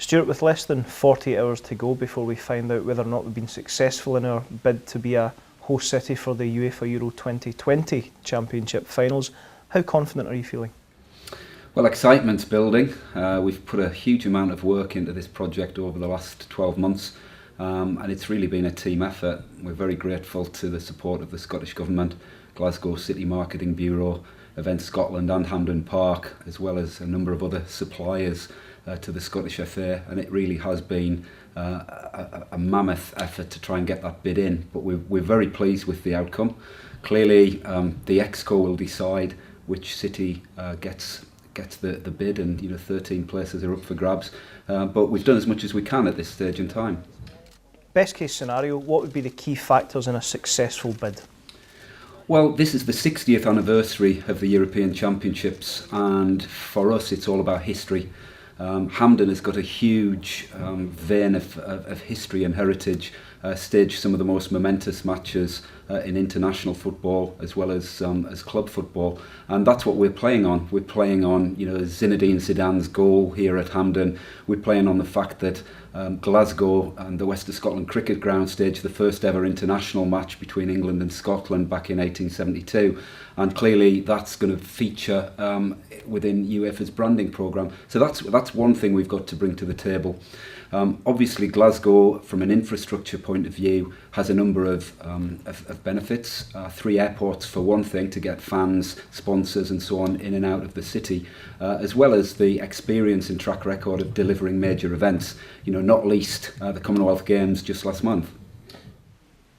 Stewart, with less than 48 hours to go before we find out whether or not we've been successful in our bid to be a host city for the UEFA Euro 2020 Championship finals, how confident are you feeling? Well, excitement's building. We've put a huge amount of work into this project over the last 12 months, and it's really been a team effort. We're very grateful to the support of the Scottish Government, Glasgow City Marketing Bureau, Events Scotland and Hampden Park, as well as a number of other suppliers to the Scottish FA, and it really has been a mammoth effort to try and get that bid in, but we're very pleased with the outcome. Clearly the Exco will decide which city gets the bid, and 13 places are up for grabs, but we've done as much as we can at this stage in time. Best case scenario, what would be the key factors in a successful bid? Well, this is the 60th anniversary of the European Championships, and for us it's all about history. Hampden has got a huge vein of history and heritage, staged some of the most momentous matches in international football as well as club football, and that's what we're playing on. We're playing on Zinedine Zidane's goal here at Hampden. We're playing on the fact that Glasgow and the West of Scotland Cricket Ground staged the first ever international match between England and Scotland back in 1872, and clearly that's going to feature within UEFA's branding programme. So that's one thing we've got to bring to the table. Obviously Glasgow, from an infrastructure point of view, has a number of benefits. 3 airports for one thing, to get fans, sponsors and so on in and out of the city, as well as the experience and track record of delivering major events, not least the Commonwealth Games just last month.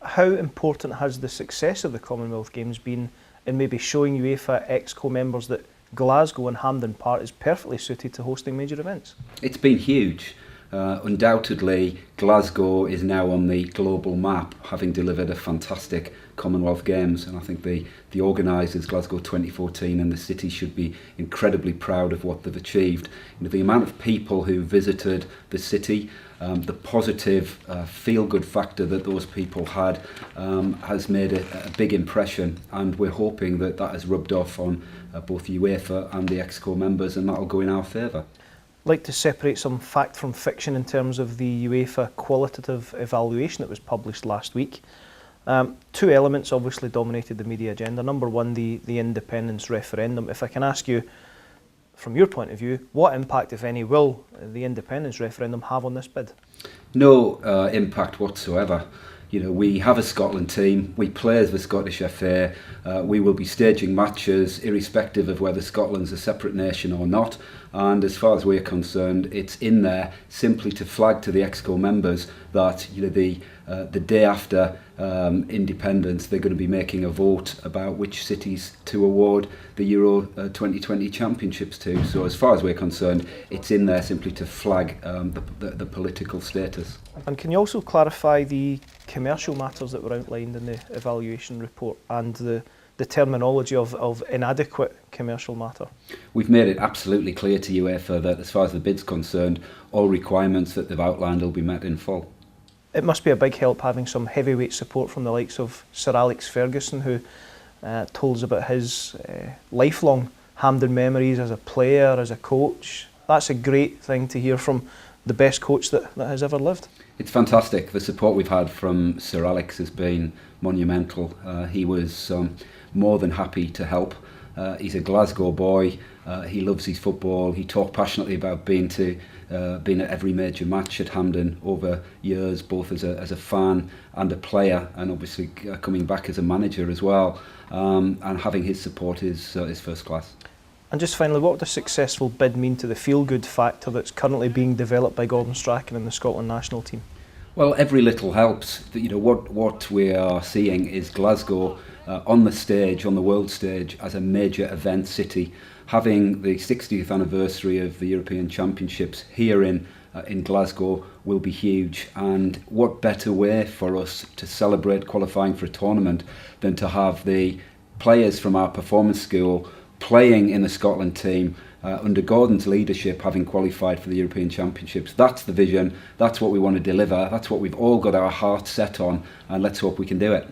How important has the success of the Commonwealth Games been in maybe showing UEFA Exco members that Glasgow and Hampden Park is perfectly suited to hosting major events? It's been huge. Undoubtedly, Glasgow is now on the global map, having delivered a fantastic Commonwealth Games, and I think the organisers, Glasgow 2014 and the city, should be incredibly proud of what they've achieved. The amount of people who visited the city, the positive feel-good factor that those people had has made a big impression, and we're hoping that has rubbed off on both UEFA and the Exco members, and that'll go in our favour. I'd like to separate some fact from fiction in terms of the UEFA qualitative evaluation that was published last week. 2 elements obviously dominated the media agenda. Number one, the independence referendum. If I can ask you, from your point of view, what impact, if any, will the independence referendum have on this bid? No impact whatsoever. We have a Scotland team, we play as the Scottish FA, we will be staging matches irrespective of whether Scotland's a separate nation or not, and as far as we're concerned, it's in there simply to flag to the Exco members that the day after independence they're going to be making a vote about which cities to award the Euro 2020 Championships to. So as far as we're concerned, it's in there simply to flag the political status. And can you also clarify the commercial matters that were outlined in the evaluation report and the terminology of inadequate commercial matter? We've made it absolutely clear to UEFA that as far as the bid's concerned, all requirements that they've outlined will be met in full. It must be a big help having some heavyweight support from the likes of Sir Alex Ferguson, who told us about his lifelong Hampden memories as a player, as a coach. That's a great thing to hear from the best coach that has ever lived. It's fantastic. The support we've had from Sir Alex has been monumental. He was more than happy to help. He's a Glasgow boy. He loves his football. He talked passionately about being at every major match at Hampden over years, both as a fan and a player, and obviously coming back as a manager as well. And having his support is first class. And just finally, what would a successful bid mean to the feel-good factor that's currently being developed by Gordon Strachan and the Scotland national team? Well, every little helps. What we are seeing is Glasgow on the stage, on the world stage, as a major event city. Having the 60th anniversary of the European Championships here in Glasgow will be huge, and what better way for us to celebrate qualifying for a tournament than to have the players from our performance school playing in the Scotland team under Gordon's leadership, having qualified for the European Championships. That's the vision, that's what we want to deliver, that's what we've all got our hearts set on, and let's hope we can do it.